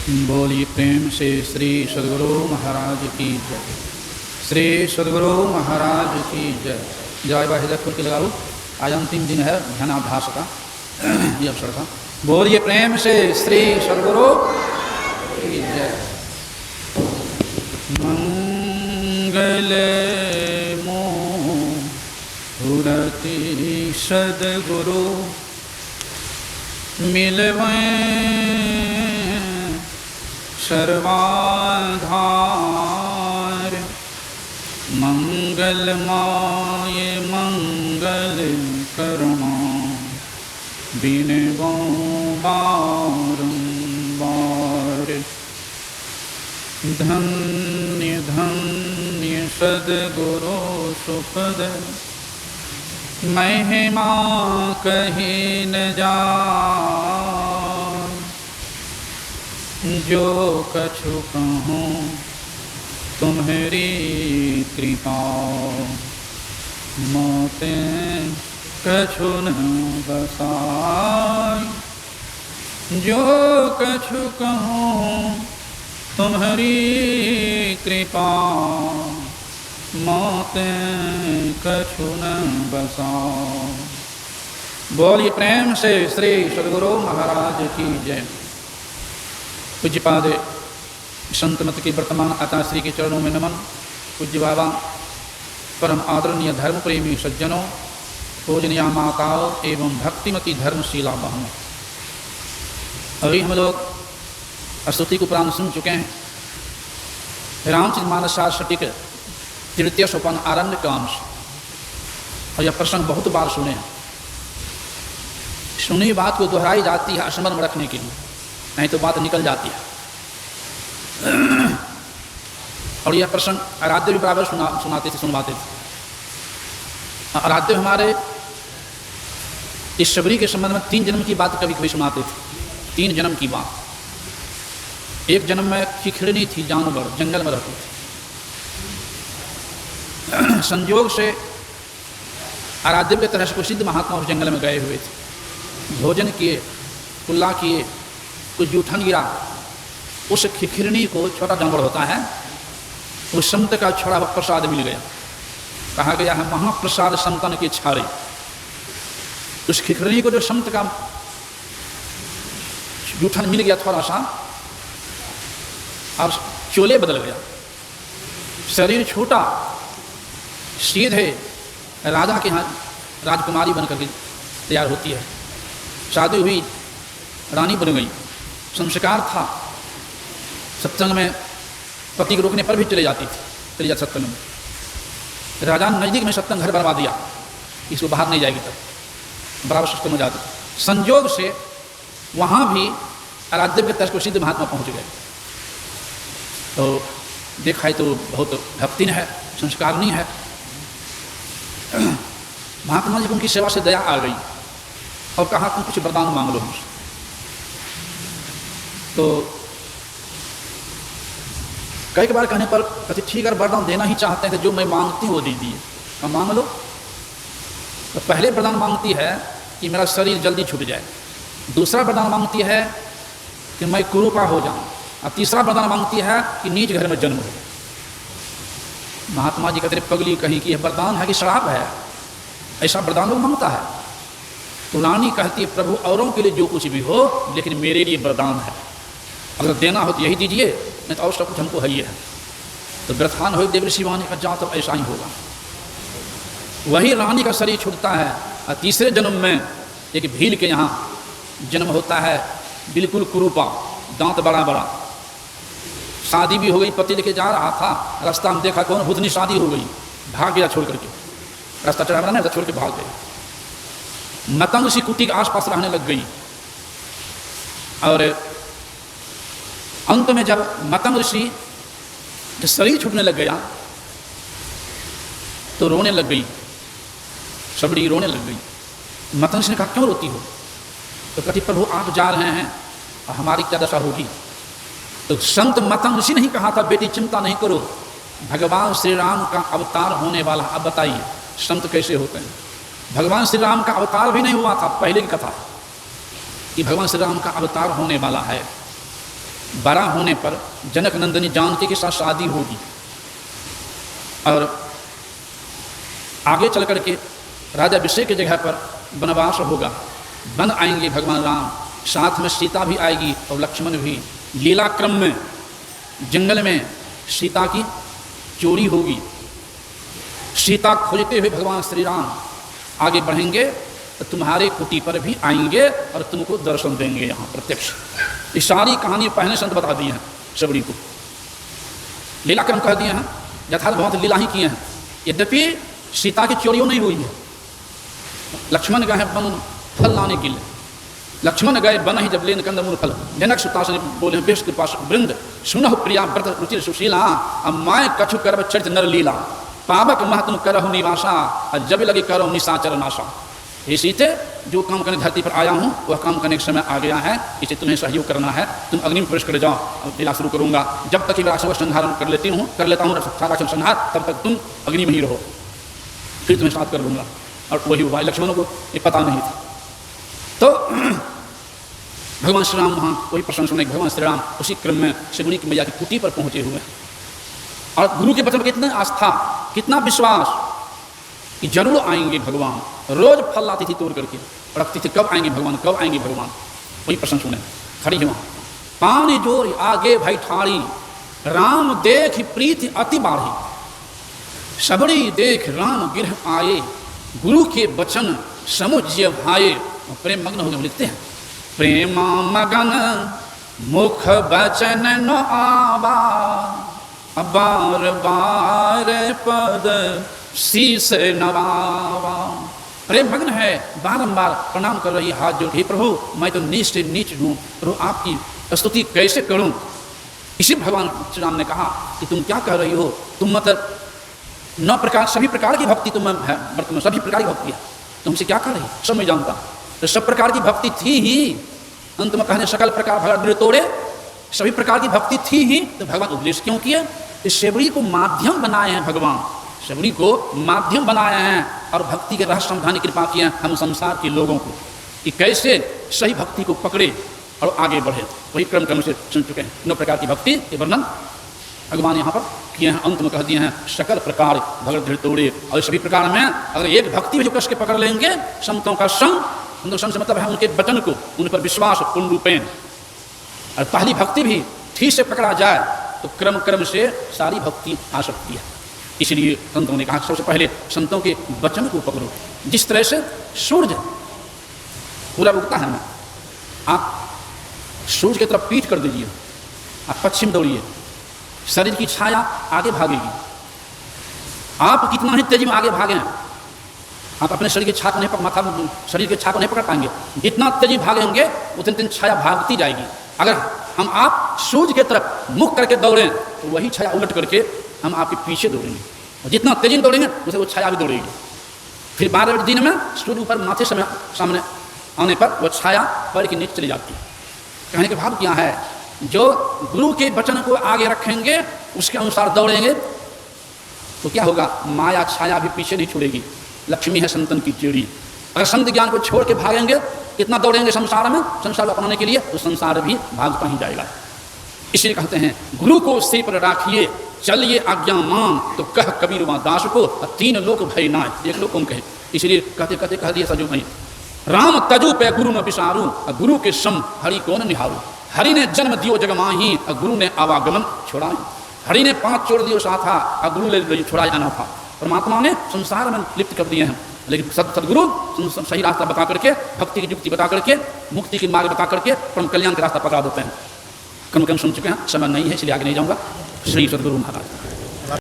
बोलिए प्रेम से श्री सद्गुरु महाराज की जय। श्री सद्गुरु महाराज की जय। जय वाहिदपुर के लगाओ। आज अंतिम दिन है ध्यानाभ्यास का, ये अवसर था। बोलिए प्रेम से श्री सद्गुरु की जय। मंगल मूर्ति सद्गुरु मिलवें सर्वाधार। मंगलमय मंगल करुणा बिनवो बारंबार। धन्य धन्य सद्गुरु सुपद महिमा कही न जाए। जो कछु कहूँ तुम्हारी कृपा मोते कछु न बसाई। जो कछु कहूँ तुम्हारी कृपा मोते कछु न बसाई। बोलिए प्रेम से श्री सद्गुरु महाराज की जय। पूज्यपाद संतमत के वर्तमान आचार्य के चरणों में नमन। पूज्य बाबा, परम आदरणीय धर्म प्रेमी सज्जनों, पूजनीय माताओं एवं भक्तिमती धर्मशीला बहनों, अभी हम लोग स्तुति को प्राण सुन चुके हैं। रामचरित मानस षटिक तृतीय सोपान आरण्य का अंश, और यह प्रसंग बहुत बार सुने हैं। सुनी बात को दोहराई जाती है स्मरण में रखने के लिए, नहीं तो बात निकल जाती है। और यह प्रसंग आराध्य भी बराबर सुनाते थे, सुनवाते थे। आराध्य हमारे इस शबरी के संबंध में 3 जन्म की बात कभी कभी सुनाते थे। 3 जन्म की बात। एक जन्म में खिखड़नी थी, जानवर जंगल में रहती थी। संयोग से आराध्य के तरह से प्रसिद्ध महात्मा उस जंगल में गए हुए थे। भोजन किए, कुल्ला किए, कुछ जूठन गिरा। उस खिखिरनी को, छोटा जानवर होता है, उस संत का छोड़ा प्रसाद मिल गया। कहा गया है महाप्रसाद संतन के छारे। उस खिखिरनी को जो संत का जूठन मिल गया थोड़ा सा, और चोले बदल गया। शरीर छोटा, सीधे राजा के यहाँ राजकुमारी बनकर के तैयार होती है। शादी हुई, रानी बन गई। संस्कार था, सत्संग में पति को रोकने पर भी चले जाती थी, चली जाती सत्संग में। राजा नजदीक में सत्संग घर बनवा दिया, इसको बाहर नहीं जाएगी, तब बराबर सत्संग में जाती थी। संयोग से वहाँ भी आराध्य के तरह प्रसिद्ध महात्मा पहुँच गए। तो देखा तो बहुत भक्ति है, संस्कार नहीं है। महात्मा जी को उनकी सेवा से दया आ गई और कहा तुम कुछ वरदान मांग लो मुझसे। तो कई बार कहने पर कहते ठीक है, वरदान देना ही चाहते हैं तो जो मैं मांगती हूँ वो दीजिए। अब मांग लो। तो पहले वरदान मांगती है कि मेरा शरीर जल्दी छूट जाए। दूसरा वरदान मांगती है कि मैं कुरूपा हो जाऊं। और तीसरा वरदान मांगती है कि नीच घर में जन्म हो। महात्मा जी कहते पगली कहीं कि यह वरदान है कि श्राप है? ऐसा वरदान लोग मांगता है। तो रानी कहती है प्रभु औरों के लिए जो कुछ भी हो, लेकिन मेरे लिए वरदान है। अगर देना हो तो यही दीजिए, नहीं तो और सब कुछ हमको है ही है। तो व्रथान हो देवऋषि वाणी का जाओ, तो ऐसा ही होगा। वही रानी का शरीर छूटता है और तीसरे जन्म में एक भील के यहाँ जन्म होता है, बिल्कुल कुरूपा, दांत बड़ा बड़ा। शादी भी हो गई, पति लेके जा रहा था, रास्ता में देखा कौन भूतनी शादी हो गई, भाग गया छोड़ करके। रास्ता चढ़ा बना नहीं, छोड़ के भाग गए। मतंग सी कुटी के आसपास रहने लग गई। और अंत में जब मतंग ऋषि जब शरीर छूटने लग गया तो रोने लग गई, सबड़ी रोने लग गई। मतंग ऋषि ने कहा क्यों रोती हो? तो कहती प्रभु आप जा रहे हैं और हमारी क्या दशा होगी? तो संत मतंग ऋषि ने ही कहा था बेटी चिंता नहीं करो, भगवान श्री राम का अवतार होने वाला। अब बताइए संत कैसे होते हैं? भगवान श्री राम का अवतार भी नहीं हुआ था, पहले की कथा कि भगवान श्री राम का अवतार होने वाला है। बड़ा होने पर जनक नंदिनी जानकी के साथ शादी होगी और आगे चल करके राजा अभिषेक की जगह पर वनवास होगा। वन आएंगे भगवान राम, साथ में सीता भी आएगी और लक्ष्मण भी। लीला क्रम में जंगल में सीता की चोरी होगी। सीता खोजते हुए भगवान श्री राम आगे बढ़ेंगे तो तुम्हारे कुटी पर भी आएंगे और तुमको दर्शन देंगे यहाँ प्रत्यक्ष। ये सारी कहानी पहले संत बता दी हैं सबरी को, लीला क्रम कह दिए हैं, यथार्थ बहुत लीला ही किए हैं। यद्यपि सीता की चोरियों नहीं हुई है। लक्ष्मण गए वन फल लाने के लिए, लक्ष्मण गए वन ही जब लेन कंदमूल फल। जनक सुता से बोले बेश कृपा वृंद सुनह प्रिया व्रत रुचिर सुशीला, अब माय कछु करब चरित नर लीला, पावक मह तुम करहु निवासा, और जब लगे करहु निशाचर नाशा। हे सीते, जो काम करने धरती पर आया हूँ वह काम करने के समय आ गया है, इसे तुम्हें सहयोग करना है। तुम अग्नि में प्रवेश कर जाओ, अब लीला शुरू करूंगा। जब तक राक्षस संहार कर लेता हूँ राक्षस संहार, तब तक तुम अग्नि में ही रहो, फिर तुम्हें साथ कर लूंगा। और वही हुआ। लक्ष्मणों को ये पता नहीं था। तो भगवान श्री राम वहाँ वही प्रश्न सुने। भगवान श्री राम उसी क्रम में शिवरी की मैया की कुटी पर पहुंचे हुए और गुरु के वचन पर कितना आस्था, कितना विश्वास कि जरूर आएंगे भगवान। रोज फल लाती थी तोड़ करके, रखती थी कब आएंगे भगवान, कब आएंगे भगवान। वही प्रश्न सुने। खड़ी है वहाँ, पानी जोर आगे भाई ठाड़ी, राम देख प्रीति अति बाढ़ी, सबरी देख राम गिरह आए, गुरु के वचन समुझ भाए। प्रेम मग्न हो गए, लिखते हैं प्रेम मगन मुख वचन न आवा, बार बार पद शीस नवावा। प्रेम मग्न है, बारंबार प्रणाम कर रही, हाथ जोड़, हे प्रभु मैं तो नीच से नीच हूँ, प्रभु आपकी स्तुति कैसे करूँ। इसी भगवान श्री राम ने कहा कि तुम क्या कह रही हो, तुम मतलब 9 प्रकार सभी प्रकार की भक्ति तुम है, वर्तमान सभी प्रकार की भक्ति है, तुमसे क्या कर रही, सब मैं जानता। तो सब प्रकार की भक्ति थी ही, अंत में कहने सकल प्रकार भगवान तोड़े, सभी प्रकार की भक्ति थी ही, तो भगवान उपदेश क्यों किए। इस सेवरी को माध्यम बनाए हैं भगवान, सेवरी को माध्यम बनाए हैं और भक्ति के रहस्य समझाने की कृपा किए हैं हम संसार के लोगों को कि कैसे सही भक्ति को पकड़े और आगे बढ़े। वही क्रम क्रम से सुन चुके हैं। 9 प्रकार की भक्ति के वर्णन भगवान यहाँ पर किए हैं। अंत में कह दिए हैं सकल प्रकार भगत तोड़े। और सभी प्रकार में अगर एक भक्ति जो कस के पकड़ लेंगे, संतों का संग, उनका संग से मतलब है उनके वचन को, उन पर विश्वास पूर्ण रूपेण, और पहली भक्ति भी ठीक से पकड़ा जाए तो क्रम क्रम से सारी भक्ति आ सकती है। इसलिए संतों ने कहा सबसे पहले संतों के वचन को पकड़ो। जिस तरह से सूर्य पूरा उगता है ना, आप सूर्य की तरफ पीठ कर दीजिए, आप पश्चिम दौड़िए, शरीर की छाया आगे भागेगी। आप कितना ही तेजी में आगे भागें, आप अपने शरीर के छाप नहीं पकड़, शरीर के छाप नहीं पकड़ पाएंगे। जितना तेजी भागेंगे उतनी दिन छाया भागती जाएगी। अगर हम आप सूर्य की तरफ मुख करके दौड़ें तो वही छाया उलट करके हम आपके पीछे दौड़ेंगे, और जितना तेजी में दौड़ेंगे उसे वो छाया भी दौड़ेगी। फिर 12 बजे दिन में सूर्य ऊपर माथे सामने आने पर वो छाया पैर के नीचे चली जाती है। कहने का भाव क्या है, जो गुरु के वचन को आगे रखेंगे, उसके अनुसार दौड़ेंगे तो क्या होगा, माया छाया भी पीछे नहीं छोड़ेगी। लक्ष्मी है संतन की चिड़ी। अगर संत ज्ञान को छोड़ के भागेंगे, कितना दौड़ेंगे संसार में, संसार को अपनाने के लिए, तो संसार भी भागता ही जाएगा। इसलिए कहते हैं गुरु को सिर पर राखिए, चलिए आज्ञा मान, तो कह कबीर वहाँ दास को 3 लोक भय नाय, 1 लोक कौन कहे। इसलिए कहते कहते कह दिया सजो भाई, राम तजु पे गुरु न पिसारू, गुरु के सम हरि कौन निहारू। हरि ने जन्म दियो जग माही, गुरु ने आवागमन छोड़ाई। हरि ने 5 छोड़ दियो साथा, गुरु ले छोड़ाई अनाथा। परमात्मा ने संसार में लिप्त कर दिए हैं, लेकिन सदगुरु सही रास्ता बता करके, भक्ति की युक्ति बता करके, मुक्ति की मार्ग बता करके, परम कल्याण का रास्ता पकड़ा देते हैं। कम कम सुन चुके हैं, समय नहीं है इसलिए आगे नहीं जाऊँगा। श्री सदगुरु महाराज।